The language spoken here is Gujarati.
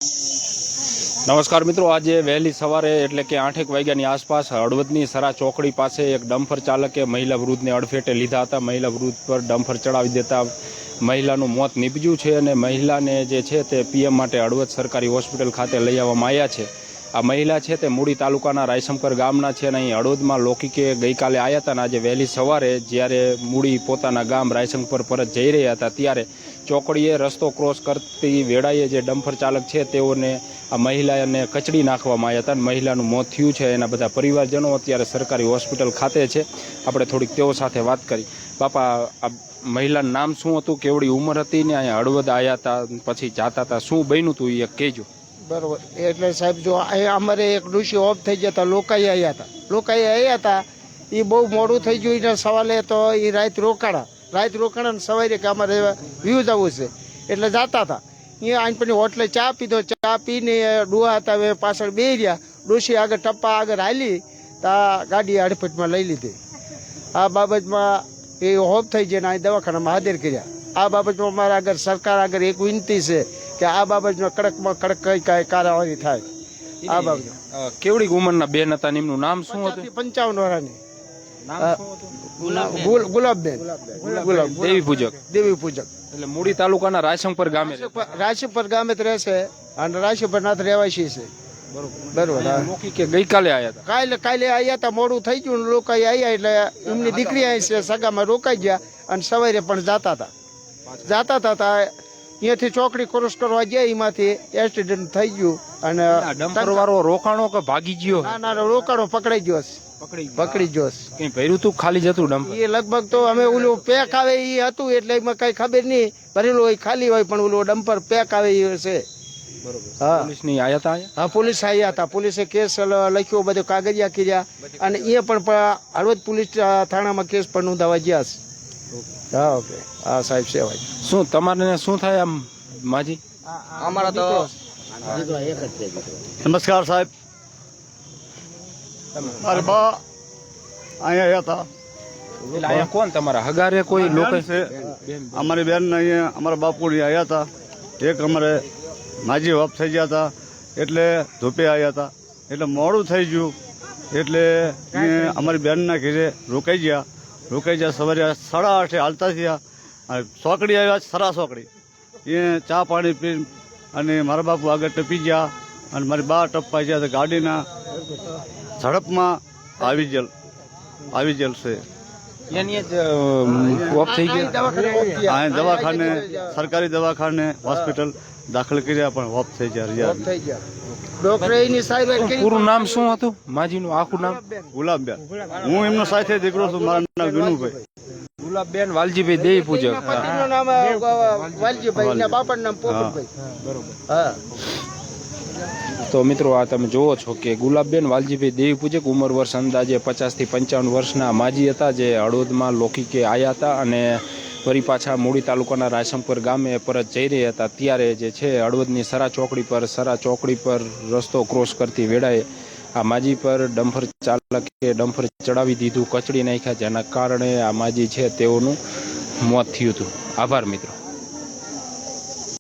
નમસ્કાર મિત્રો, આજે વહેલી સવારે એટલે કે 8 વાગ્યાની આસપાસ હળવદની સરા ચોકડી પાસે એક ડમ્પર ચાલકે મહિલા વૃદ્ધને અડફેટે લીધા હતા। મહિલા વૃદ્ધ પર ડમ્પર ચડાવી દેતા મહિલાનું મોત નીપજ્યું છે અને મહિલાને જે છે તે પીએમ માટે હળવદ સરકારી હોસ્પિટલ ખાતે લઈ આવવામાં આવ્યા છે। આ મહિલા છે તે મૂડી તાલુકાના રાયશંકર ગામના છે અને અહીં હળવદમાં લૌકિકે ગઈકાલે આવ્યા હતા અને આજે વહેલી સવારે જ્યારે મૂડી પોતાના ગામ રાયશંકર પરત જઈ રહ્યા હતા ત્યારે ચોકડીએ રસ્તો ક્રોસ કરતી વેળાએ જે ડમ્પર ચાલક છે તેઓને આ મહિલાને કચડી નાખવામાં આવ્યા હતા અને મહિલાનું મોત થયું છે। એના બધા પરિવારજનો અત્યારે સરકારી હોસ્પિટલ ખાતે છે। આપણે થોડીક તેઓ સાથે વાત કરી। બાપા, આ મહિલાનું નામ શું હતું, કેવડી ઉંમર હતી ને અહીંયા હળવદ આવ્યા હતા પછી જાતા હતા, શું બન્યું હતું એ કહેજો। બરોબર, એટલે સાહેબ જો અમારે એક ઋષિ ઓફ થઈ ગયા હતા, લોકાઈ આવ્યા હતા। એ બહુ મોડું થઈ ગયું એના સવાલે તો એ રાત રોકાણા ને સવારે કે અમારે વ્યૂ જવું છે એટલે જતા હતા। અહીંયા આઈને પછી હોટલે ચા પીધો, ચા પીને ડોહા હતા હવે પાછળ બે રહ્યા। ડોશી આગળ ટપ્પા આગળ હાલી તો ગાડી અડફેટમાં લઈ લીધી। આ બાબતમાં એ હોફ થઈ જાય ને અહીં દવાખાનામાં હાજર કર્યા। આ બાબતમાં અમારા આગળ સરકાર આગળ એક વિનંતી છે કે આ બાબતમાં કડકમાં કડક કઈ કાર્યવાહી થાય। આ બાબત કેવડી ઉંમરના બેન હતા, એમનું નામ શું હતું? 55 વર્ષની ગુલાબબેન દેવી પૂજક એટલે મૂડી તાલુકાના રાયશંકર ગામે ગામે જ રહેશે અને રાયશંકરનાથ રહેવાસી છે। બરોબર, કે ગઈકાલે આવ્યા હતા? કાલે આવ્યા હતા, મોડું થઈ ગયું, લોકો આવ્યા એટલે એમની દીકરી આવી છે સગામાં રોકાઈ ગયા અને સવારે પણ જતા હતા। અહીંયાથી ચોકડી ક્રોસ કરવા ગયા, એમાંથી એક્સિડન્ટ થઈ ગયું અને ડમ્પર વાળો રોકાણો કે ભાગી ગયો? ના, રોકાણો પકડી ગયો કઈ ભર્યું તું ખાલી જતું ડમ્પર? એ લગભગ તો અમે ઓલું પેક આવે એ હતું એટલે એમાં કઈ ખબર નહીં, ભરેલું હોય ખાલી હોય પણ ઓલું ડમ્પર પેક આવે એ છે। હા, પોલીસ ની આયા હતા? હા, પોલીસ આવ્યા હતા, પોલીસે કેસ લખ્યો, બધું કાગળિયા કર્યા અને એ પણ હળવદ પોલીસ થાણામાં કેસ પણ નોંધાવા ગયા છે। હા, ઓકે, હા સાહેબ સેવાય। શું તમારે શું થાય આમ માજી? અમારા તો નમસ્કાર સાહેબ, મારે બા અહીંયા હતા। એટલે અહીંયા કોણ તમારા હગારે કોઈ લોકો છે? અમારી બેન અહીંયા અમારા બાપુની આવ્યા હતા। એક અમારે માજી ઓફ થઈ ગયા હતા એટલે ધૂપે આવ્યા હતા એટલે મોડું થઈ ગયું એટલે અમારી બેનના ઘરે રોકાઈ ગયા। સવારે 8:30 હાલતા થયા, ચોકડી આવ્યા, સરા ચોકડી એ ચા પાણી પી અને મારા બાપુ આગળ ટપી ગયા અને મારી બા ટપવા ગયા તો ગાડીના ઝડપમાં આવી ગયેલ છે। દવાખાને સરકારી દવાખાને હોસ્પિટલ દાખલ કર્યા પણ ઓફ થઈ ગયા। પૂરું નામ શું હતું માજીનું, આખું નામ? ગુલાબબેન। હું એમનો સાથે દીકરો છું, મારું નામ વિનુભાઈ। ગુલાબબેન વાલજીભાઈ દેવી પૂજક। તો મિત્રો, આ તમે જોવો છો કે ગુલાબબેન વાલજીભાઈ દેવી પૂજક, ઉંમર વર્ષ અંદાજે 50 થી 55 વર્ષના માજી હતા જે હળવદમાં લૌકિકે આવ્યા હતા અને ફરી પાછા મૂડી તાલુકાના રાયશંકર ગામે પરત જઈ રહ્યા હતા। ત્યારે જે છે હળવદની સરા ચોકડી પર રસ્તો ક્રોસ કરતી વેળાએ આ માજી પર ડમ્પર ચાલકે ડમ્પર ચડાવી દીધું, કચડી નાખ્યા, જેના કારણે આ માજી છે તેઓનું મોત થયું હતું। આભાર મિત્રો।